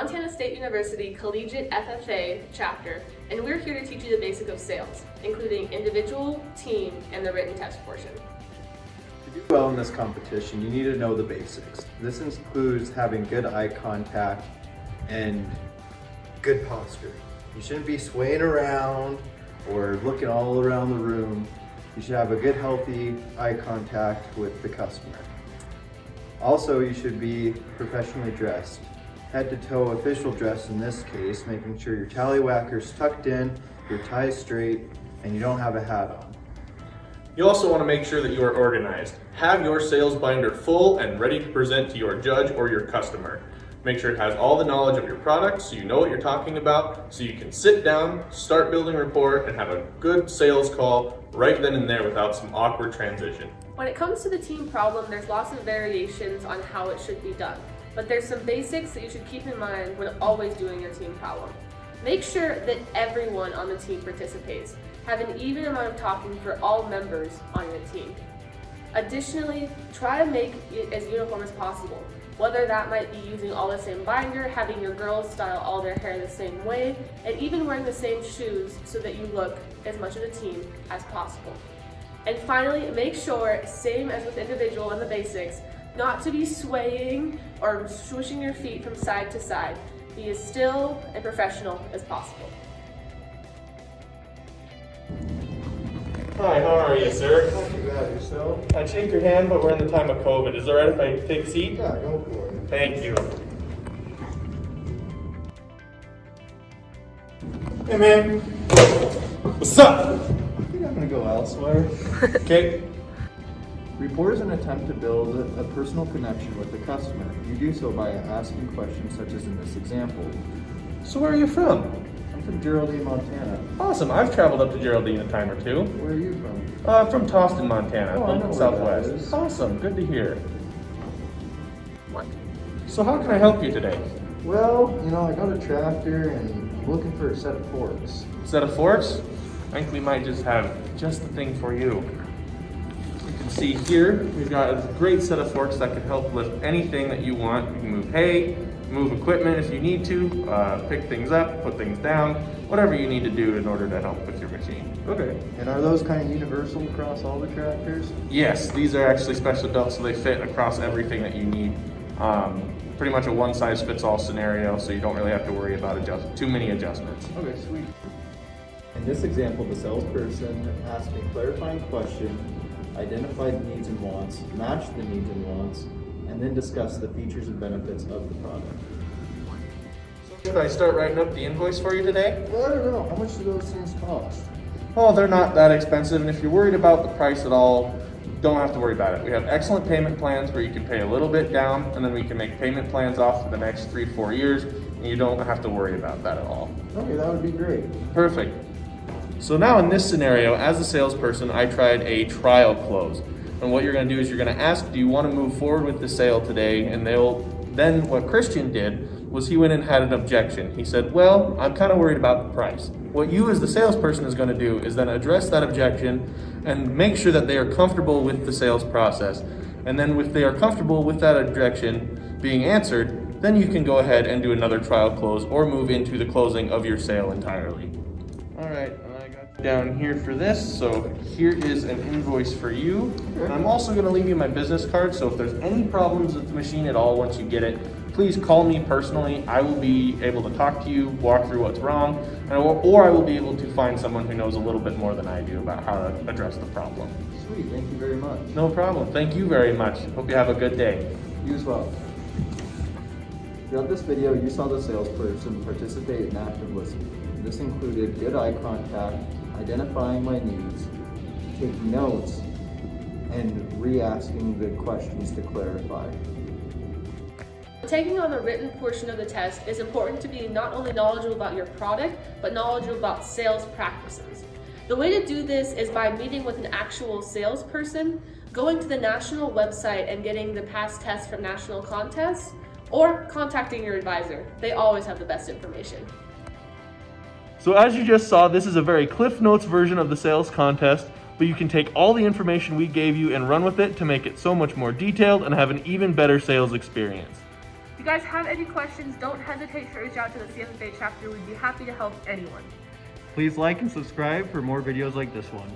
Montana State University Collegiate FFA chapter, and we're here to teach you the basics of sales, including individual, team, and the written test portion. To do well in this competition, you need to know the basics. This includes having good eye contact and good posture. You shouldn't be swaying around or looking all around the room. You should have a good, healthy eye contact with the customer. Also, you should be professionally dressed. Head to toe official dress in this case, making sure your tallywhacker's tucked in, your tie's straight, and you don't have a hat on. You also want to make sure that you are organized. Have your sales binder full and ready to present to your judge or your customer. Make sure it has all the knowledge of your product so you know what you're talking about, so you can sit down, start building rapport, and have a good sales call right then and there without some awkward transition. When it comes to the team problem, there's lots of variations on how it should be done, but there's some basics that you should keep in mind when always doing your team problem. Make sure that everyone on the team participates. Have an even amount of talking for all members on your team. Additionally, try to make it as uniform as possible. Whether that might be using all the same binder, having your girls style all their hair the same way, and even wearing the same shoes so that you look as much of a team as possible. And finally, make sure, same as with individual and the basics, not to be swaying or swishing your feet from side to side. Be as still and professional as possible. Hi, how are you, sir? Not too bad, yourself? I'd shake your hand, but we're in the time of COVID. Is it alright if I take a seat? Yeah, go for it. Thank you. Hey, man. What's up? I think I'm gonna go elsewhere. Okay. Rapport is an attempt to build a personal connection with the customer. You do so by asking questions such as in this example. So where are you from? I'm from Geraldine, Montana. Awesome. I've traveled up to Geraldine a time or two. Where are you from? I'm from Toston, Montana, Oh, I know where Southwest. that is. Awesome. Good to hear. So how can I help you today? Well, I got a tractor and I'm looking for a set of forks. Set of forks? I think we might just have just the thing for you. You can see here, we've got a great set of forks that can help lift anything that you want. You can move hay, move equipment if you need to, pick things up, put things down, whatever you need to do in order to help with your machine. Okay. And are those kind of universal across all the tractors? Yes, these are actually specially built so they fit across everything that you need. Pretty much a one-size-fits-all scenario, so you don't really have to worry about too many adjustments. Okay, sweet. In this example, the salesperson asked a clarifying question, identified the needs and wants, matched the needs and wants, and then discussed the features and benefits of the product. Should I start writing up the invoice for you today? Well, I don't know. How much do those things cost? Oh, they're not that expensive, and if you're worried about the price at all, don't have to worry about it. We have excellent payment plans where you can pay a little bit down, and then we can make payment plans off for the next 3 to 4 years, and you don't have to worry about that at all. Okay, that would be great. Perfect. So now in this scenario, as a salesperson, I tried a trial close. And what you're gonna do is you're gonna ask, do you wanna move forward with the sale today? And then what Christian did was he went and had an objection. He said, well, I'm kind of worried about the price. What you as the salesperson is gonna do is then address that objection and make sure that they are comfortable with the sales process. And then if they are comfortable with that objection being answered, then you can go ahead and do another trial close or move into the closing of your sale entirely. All right, I got down here for this. So here is an invoice for you. And I'm also gonna leave you my business card. So if there's any problems with the machine at all once you get it, please call me personally. I will be able to talk to you, walk through what's wrong, or I will be able to find someone who knows a little bit more than I do about how to address the problem. Sweet, thank you very much. No problem. Thank you very much. Hope you have a good day. You as well. Throughout this video, you saw the salesperson participate in active listening. This included good eye contact, identifying my needs, taking notes, and re-asking the questions to clarify. Taking on the written portion of the test, it's important to be not only knowledgeable about your product, but knowledgeable about sales practices. The way to do this is by meeting with an actual salesperson, going to the national website and getting the past tests from national contests, or contacting your advisor. They always have the best information. So as you just saw, this is a very Cliff Notes version of the sales contest, but you can take all the information we gave you and run with it to make it so much more detailed and have an even better sales experience. If you guys have any questions, don't hesitate to reach out to the CFFA chapter. We'd be happy to help anyone. Please like and subscribe for more videos like this one.